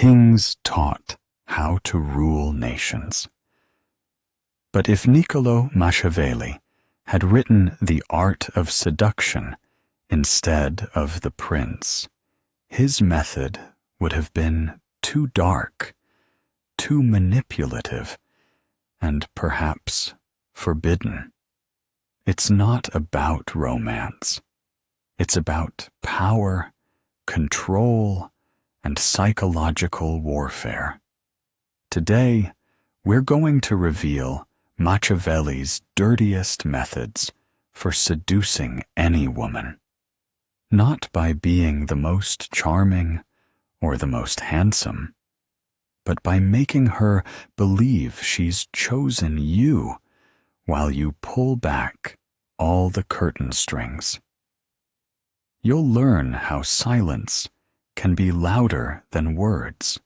kings taught how to rule nations. But if Niccolo Macheveli had written The Art of Seduction instead of The Prince, his method would have been too dark, too manipulative, and perhaps forbidden. It's not about romance. It's about power, control, and psychological warfare. Today, we're going to reveal Machiavelli's dirtiest methods for seducing any woman, not by being the most charming or the most handsome, but by making her believe she's chosen you while you pull back all the curtain strings. You'll learn how silence can be louder than words,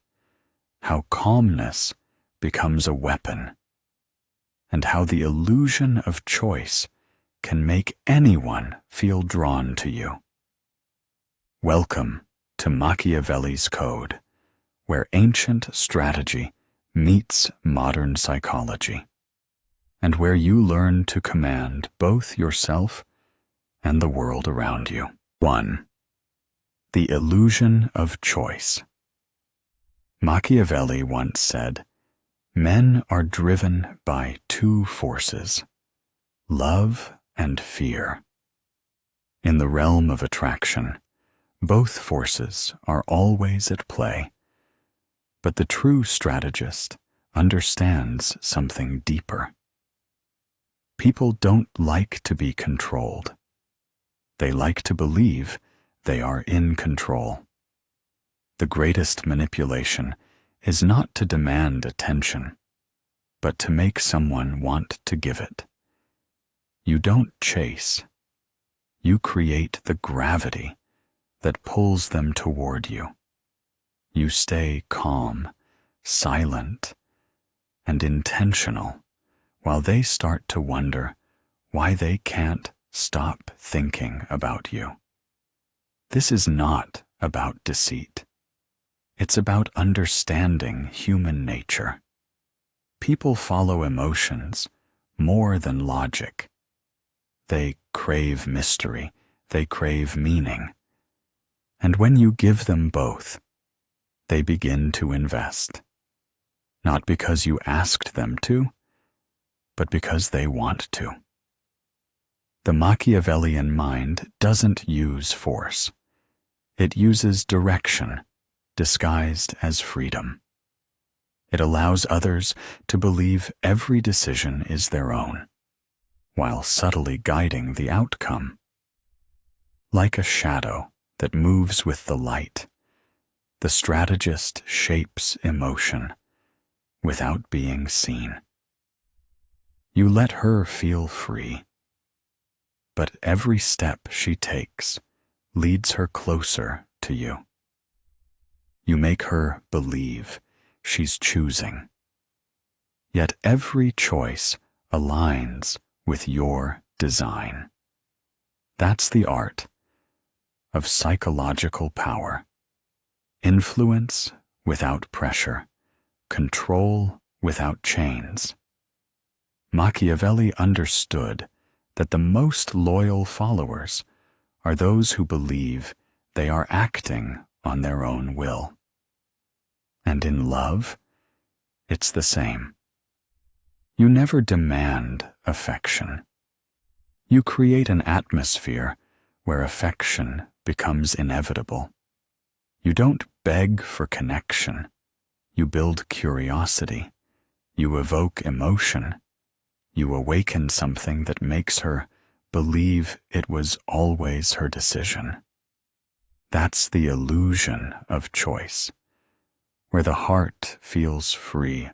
how calmness becomes a weapon, and how the illusion of choice can make anyone feel drawn to you. Welcome to Machiavelli's Code, where ancient strategy meets modern psychology, and where you learn to command both yourself and the world around you. 1. The illusion of choice. Machiavelli once said, "Men are driven by two forces, love and fear." In the realm of attraction, both forces are always at play, but the true strategist understands something deeper. People don't like to be controlled. They like to believe they are in control. The greatest manipulation is not to demand attention, but to make someone want to give it. You don't chase. You create the gravity that pulls them toward you. You stay calm, silent, and intentional while they start to wonder why they can't stop thinking about you. This is not about deceit. It's about understanding human nature. People follow emotions more than logic. They crave mystery. They crave meaning. And when you give them both, they begin to invest. Not because you asked them to, but because they want to. The Machiavellian mind doesn't use force. It uses direction, disguised as freedom. It allows others to believe every decision is their own, while subtly guiding the outcome. Like a shadow that moves with the light, the strategist shapes emotion without being seen. You let her feel free, but every step she takes leads her closer to you. You make her believe she's choosing, yet every choice aligns with your design. That's the art of psychological power. Influence without pressure, control without chains. Machiavelli understood that the most loyal followers are those who believe they are acting on their own will. And in love, it's the same. You never demand affection. You create an atmosphere where affection becomes inevitable. You don't beg for connection. You build curiosity. You evoke emotion. You awaken something that makes her believe it was always her decision. That's the illusion of choice, where the heart feels free,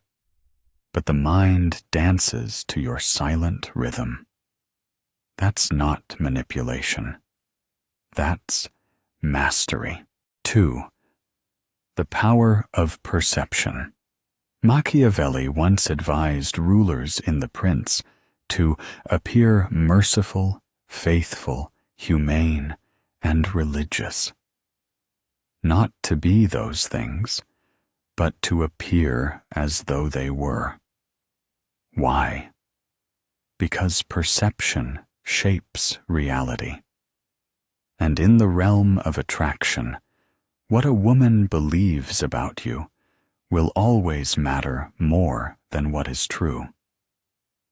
but the mind dances to your silent rhythm. That's not manipulation. That's mastery. 2. The power of perception. Machiavelli once advised rulers in The Prince to appear merciful, faithful, humane, and religious. Not to be those things, but to appear as though they were. Why? Because perception shapes reality. And in the realm of attraction, what a woman believes about you will always matter more than what is true.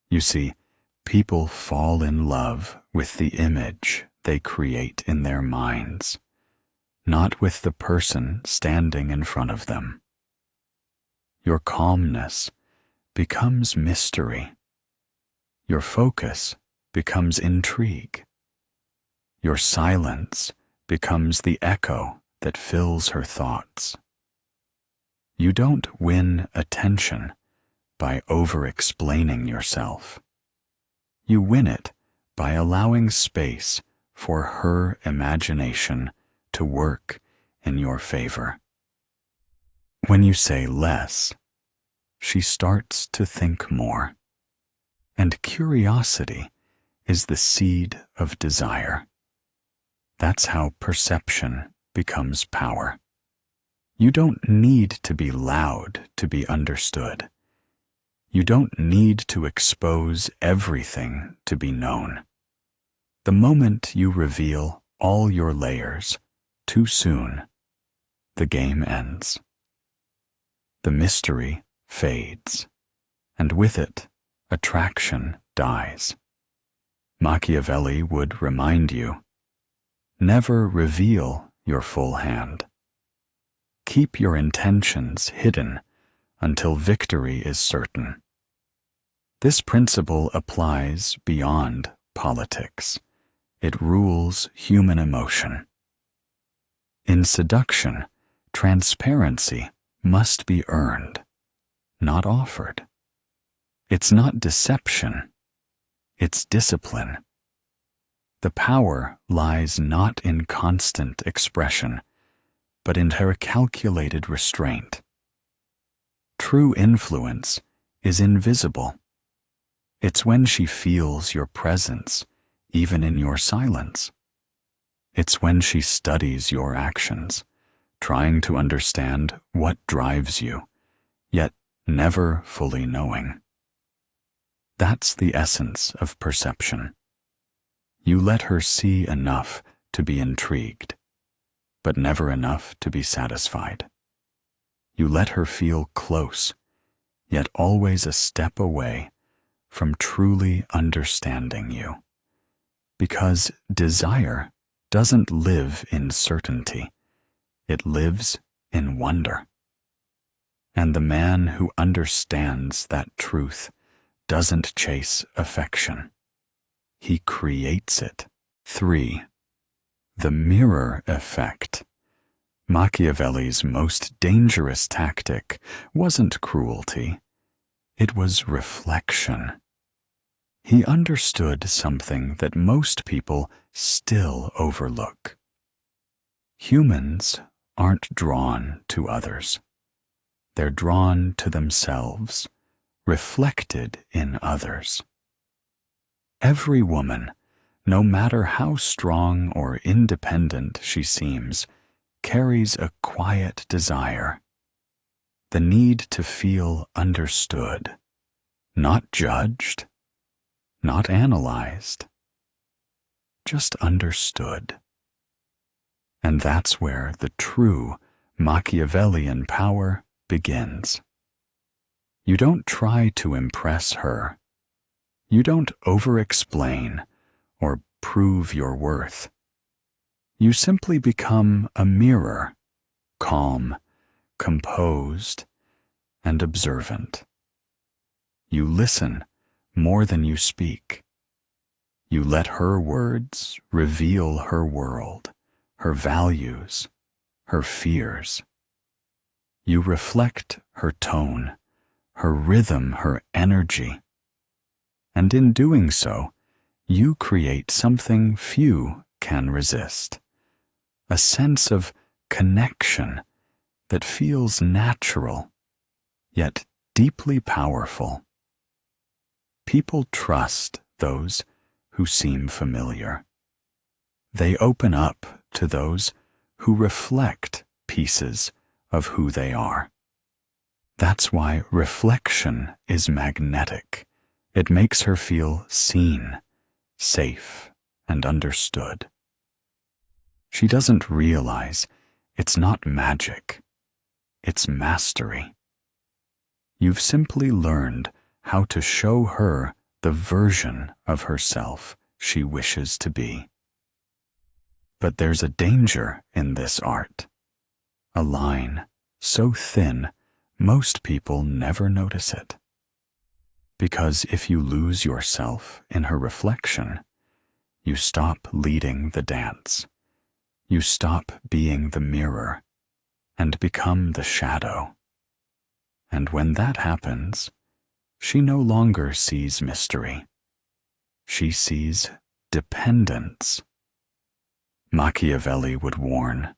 You see, people fall in love with the image they create in their minds, not with the person standing in front of them. Your calmness becomes mystery. Your focus becomes intrigue. Your silence becomes the echo that fills her thoughts. You don't win attention by over-explaining yourself. You win it by allowing space for her imagination to work in your favor. When you say less, she starts to think more. And curiosity is the seed of desire. That's how perception becomes power. You don't need to be loud to be understood. You don't need to expose everything to be known. The moment you reveal all your layers too soon, the game ends. The mystery fades, and with it, attraction dies. Machiavelli would remind you, never reveal your full hand. Keep your intentions hidden until victory is certain. This principle applies beyond politics. It rules human emotion. In seduction, transparency must be earned, not offered. It's not deception, it's discipline. The power lies not in constant expression, but in her calculated restraint. True influence is invisible. It's when she feels your presence, even in your silence. It's when she studies your actions, trying to understand what drives you, yet never fully knowing. That's the essence of perception. You let her see enough to be intrigued, but never enough to be satisfied. You let her feel close, yet always a step away from truly understanding you. Because desire doesn't live in certainty, it lives in wonder. And the man who understands that truth doesn't chase affection. He creates it. 3. The mirror effect. Machiavelli's most dangerous tactic wasn't cruelty, it was reflection. He understood something that most people still overlook. Humans aren't drawn to others. They're drawn to themselves, reflected in others. Every woman, no matter how strong or independent she seems, carries a quiet desire, the need to feel understood, not judged, not analyzed, just understood. And that's where the true Machiavellian power begins. You don't try to impress her. You don't over-explain or prove your worth. You simply become a mirror, calm, composed, and observant. You listen more than you speak. You let her words reveal her world, her values, her fears. You reflect her tone, her rhythm, her energy. And in doing so, you create something few can resist. A sense of connection that feels natural, yet deeply powerful. People trust those who seem familiar. They open up to those who reflect pieces of who they are. That's why reflection is magnetic. It makes her feel seen, safe, and understood. She doesn't realize it's not magic, it's mastery. You've simply learned how to show her the version of herself she wishes to be. But there's a danger in this art, a line so thin most people never notice it. Because if you lose yourself in her reflection, you stop leading the dance. You stop being the mirror and become the shadow. And when that happens, she no longer sees mystery. She sees dependence. Machiavelli would warn,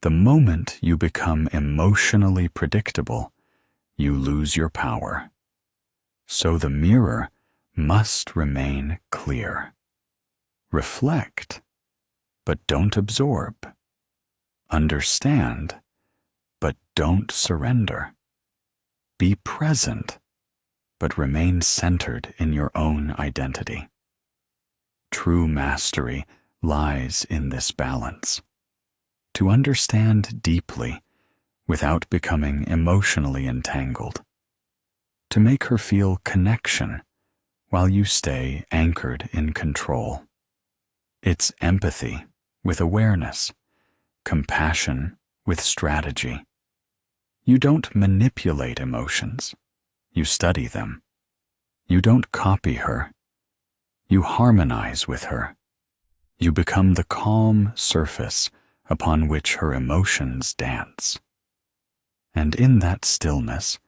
the moment you become emotionally predictable, you lose your power. So the mirror must remain clear. Reflect, but don't absorb. Understand, but don't surrender. Be present, but remain centered in your own identity. True mastery lies in this balance. To understand deeply without becoming emotionally entangled. To make her feel connection while you stay anchored in control. It's empathy with awareness, compassion with strategy. You don't manipulate emotions, you study them. You don't copy her, you harmonize with her. You become the calm surface upon which her emotions dance. And in that stillness,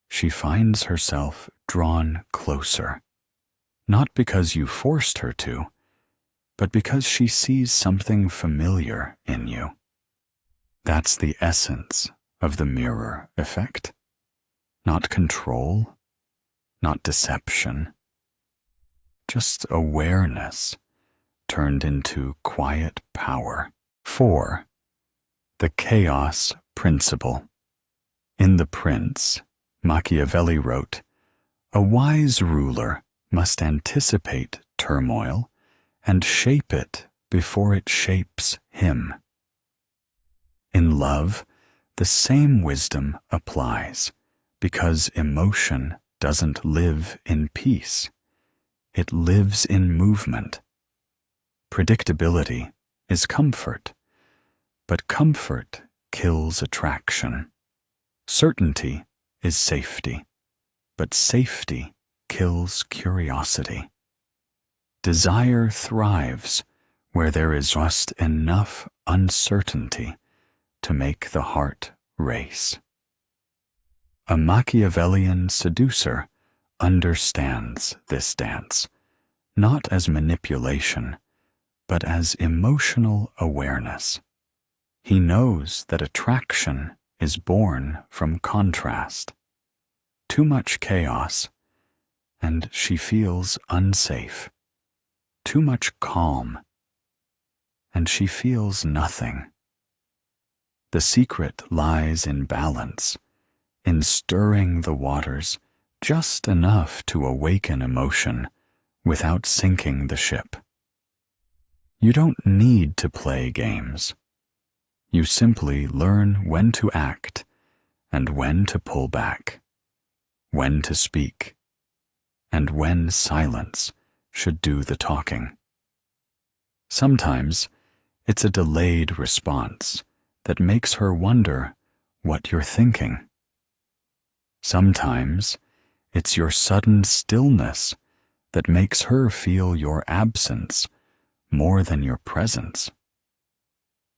she finds herself drawn closer, not because you forced her to, but because she sees something familiar in you. That's the essence of the mirror effect. Not control, not deception, just awareness turned into quiet power. 4. The chaos principle. In The Prince, Machiavelli wrote, "A wise ruler must anticipate turmoil and shape it before it shapes him." In love, the same wisdom applies, because emotion doesn't live in peace. It lives in movement. Predictability is comfort, but comfort kills attraction. Certainty is safety, but safety kills curiosity. Desire thrives where there is just enough uncertainty to make the heart race. A Machiavellian seducer understands this dance, not as manipulation, but as emotional awareness. He knows that attraction is born from contrast. Too much chaos, and she feels unsafe. Too much calm, and she feels nothing. The secret lies in balance, in stirring the waters just enough to awaken emotion without sinking the ship. You don't need to play games. You simply learn when to act and when to pull back, when to speak, and when silence should do the talking. Sometimes it's a delayed response that makes her wonder what you're thinking. Sometimes it's your sudden stillness that makes her feel your absence more than your presence.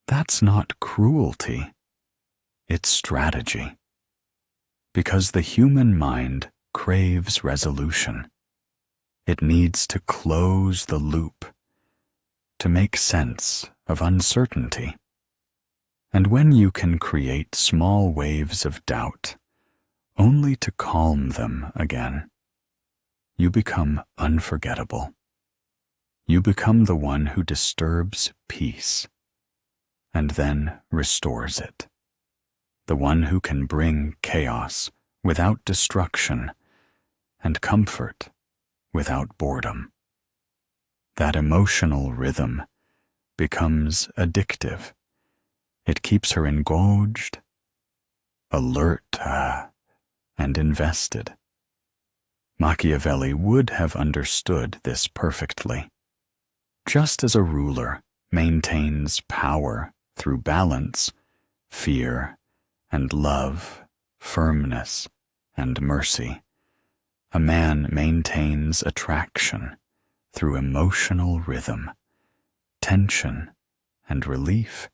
That's not cruelty, it's strategy. Because the human mind craves resolution. It needs to close the loop, to make sense of uncertainty. And when you can create small waves of doubt, only to calm them again, you become unforgettable. You become the one who disturbs peace, and then restores it. The one who can bring chaos without destruction, and comfort without boredom. That emotional rhythm becomes addictive. It keeps her engaged, alert, and invested. Machiavelli would have understood this perfectly. Just as a ruler maintains power through balance, fear, and love, firmness, and mercy, a man maintains attraction through emotional rhythm, tension and relief,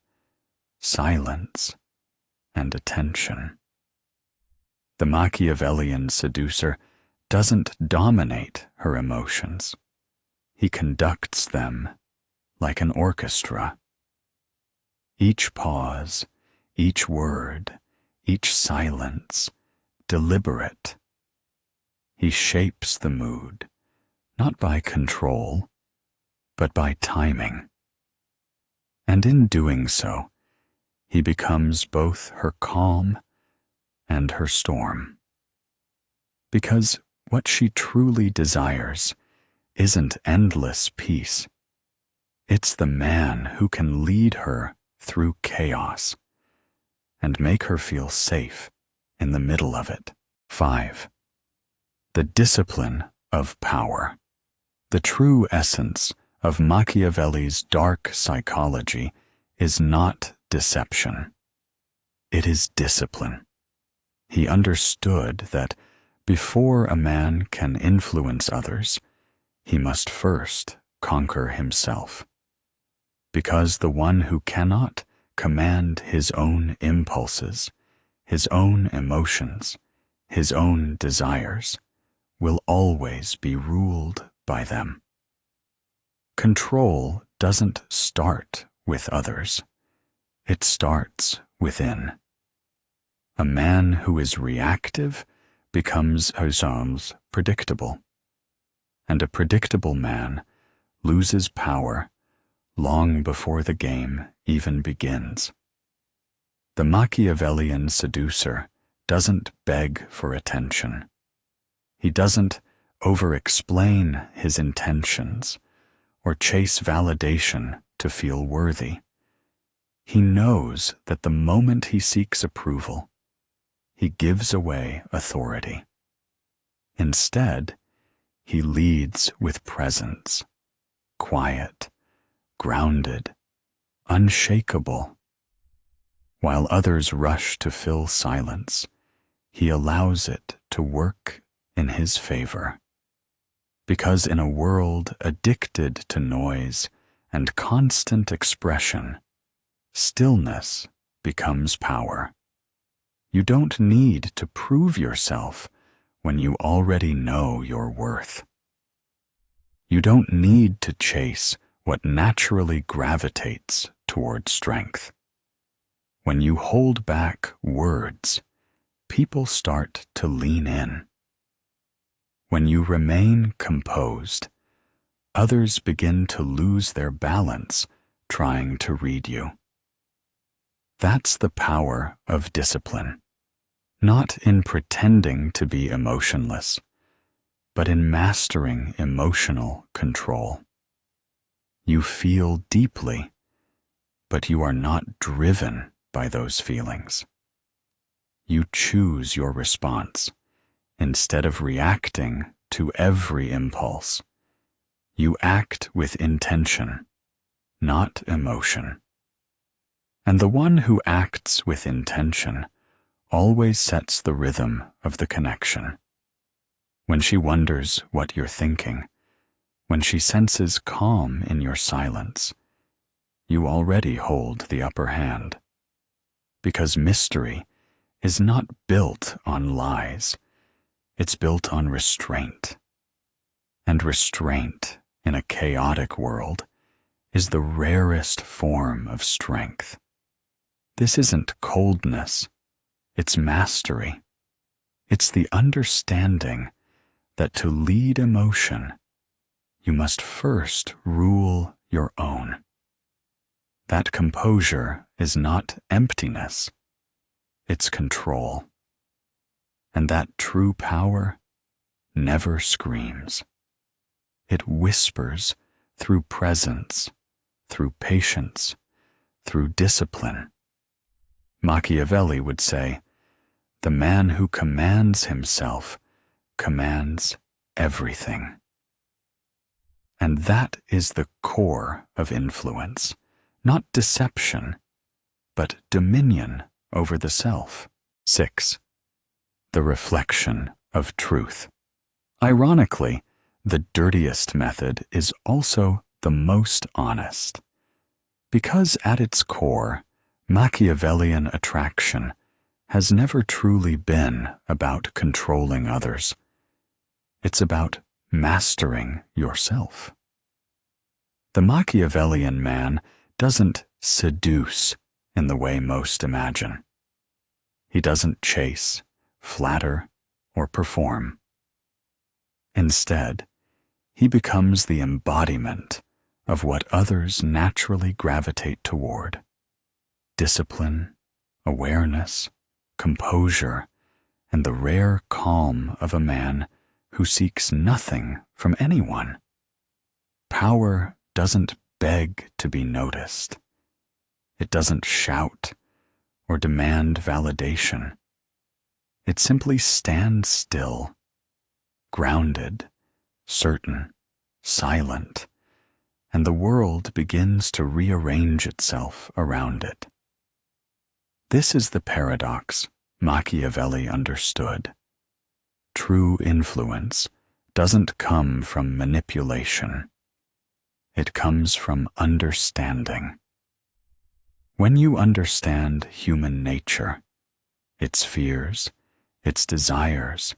silence and attention. The Machiavellian seducer doesn't dominate her emotions. He conducts them like an orchestra. Each pause, each word, each silence, deliberate. He shapes the mood, not by control, but by timing. And in doing so, he becomes both her calm and her storm. Because what she truly desires isn't endless peace. It's the man who can lead her through chaos and make her feel safe in the middle of it. 5. The discipline of power. The true essence of Machiavelli's dark psychology is not deception. It is discipline. He understood that before a man can influence others, he must first conquer himself. Because the one who cannot command his own impulses, his own emotions, his own desires, will always be ruled by them. Control doesn't start with others. It starts within. A man who is reactive becomes predictable, and a predictable man loses power long before the game even begins. The Machiavellian seducer doesn't beg for attention. He doesn't over-explain his intentions or chase validation to feel worthy. He knows that the moment he seeks approval, he gives away authority. Instead, he leads with presence, quiet, grounded, unshakable. While others rush to fill silence, he allows it to work in his favor. Because in a world addicted to noise and constant expression, stillness becomes power. You don't need to prove yourself when you already know your worth. You don't need to chase what naturally gravitates toward strength. When you hold back words, people start to lean in. When you remain composed, others begin to lose their balance trying to read you. That's the power of discipline, not in pretending to be emotionless, but in mastering emotional control. You feel deeply, but you are not driven by those feelings. You choose your response. Instead of reacting to every impulse, you act with intention, not emotion. And the one who acts with intention always sets the rhythm of the connection. When she wonders what you're thinking, when she senses calm in your silence, you already hold the upper hand. Because mystery is not built on lies. It's built on restraint. And restraint in a chaotic world is the rarest form of strength. This isn't coldness, it's mastery. It's the understanding that to lead emotion, you must first rule your own. That composure is not emptiness, it's control. and that true power never screams. It whispers through presence, through patience, through discipline. Machiavelli would say, "The man who commands himself commands everything." And that is the core of influence, not deception, but dominion over the self. 6. The reflection of truth. Ironically, the dirtiest method is also the most honest, because at its core, Machiavellian attraction has never truly been about controlling others. It's about mastering yourself. The Machiavellian man doesn't seduce in the way most imagine. He doesn't chase, flatter, or perform. Instead, he becomes the embodiment of what others naturally gravitate toward: discipline, awareness, composure, and the rare calm of a man who seeks nothing from anyone. Power doesn't beg to be noticed. It doesn't shout or demand validation. It simply stands still, grounded, certain, silent, and the world begins to rearrange itself around it. This is the paradox Machiavelli understood. True influence doesn't come from manipulation. It comes from understanding. When you understand human nature, its fears, its desires,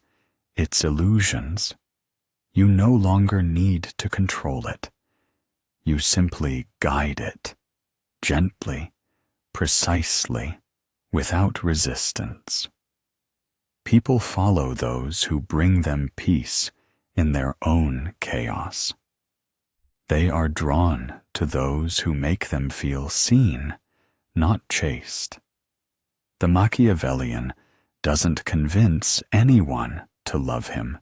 its illusions, you no longer need to control it. You simply guide it, gently, precisely, without resistance. People follow those who bring them peace in their own chaos. They are drawn to those who make them feel seen, not chased. The Machiavellian doesn't convince anyone to love him.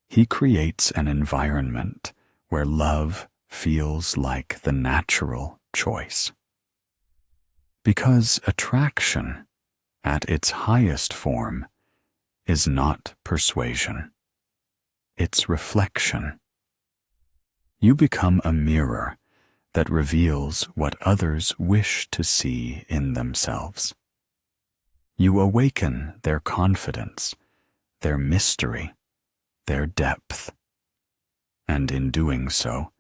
He creates an environment where love feels like the natural choice. Because attraction, at its highest form, is not persuasion. It's reflection. You become a mirror that reveals what others wish to see in themselves. You awaken their confidence, their mystery, their depth. And in doing so,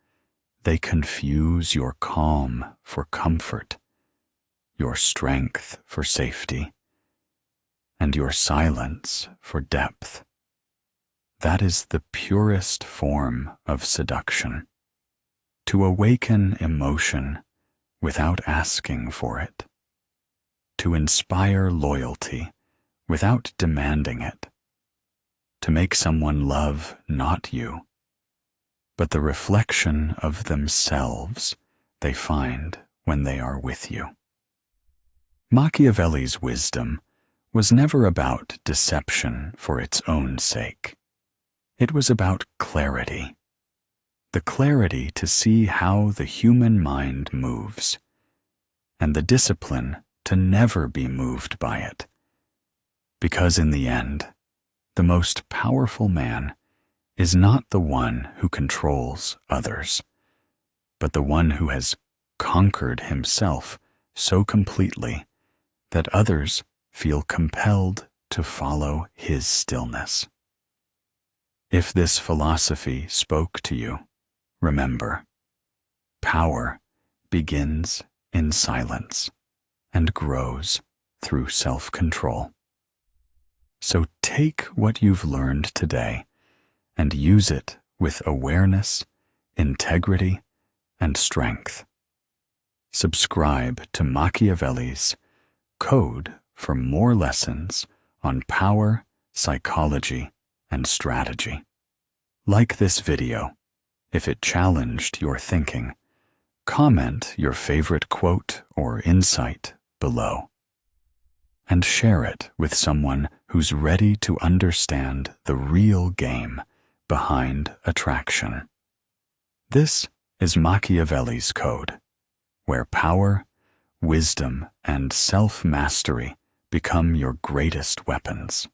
they confuse your calm for comfort, your strength for safety, and your silence for depth. That is the purest form of seduction. To awaken emotion without asking for it. To inspire loyalty without demanding it. To make someone love not you, but the reflection of themselves they find when they are with you. Machiavelli's wisdom was never about deception for its own sake. It was about clarity. The clarity to see how the human mind moves, and the discipline to never be moved by it. Because in the end, the most powerful man is not the one who controls others, but the one who has conquered himself so completely that others feel compelled to follow his stillness. If this philosophy spoke to you, remember, power begins in silence and grows through self-control. So take what you've learned today and use it with awareness, integrity, and strength. Subscribe to Machiavelli's Code for more lessons on power, psychology, and strategy. Like this video if it challenged your thinking. Comment your favorite quote or insight below. And share it with someone who's ready to understand the real game behind attraction. This is Machiavelli's code, where power, wisdom, and self-mastery become your greatest weapons.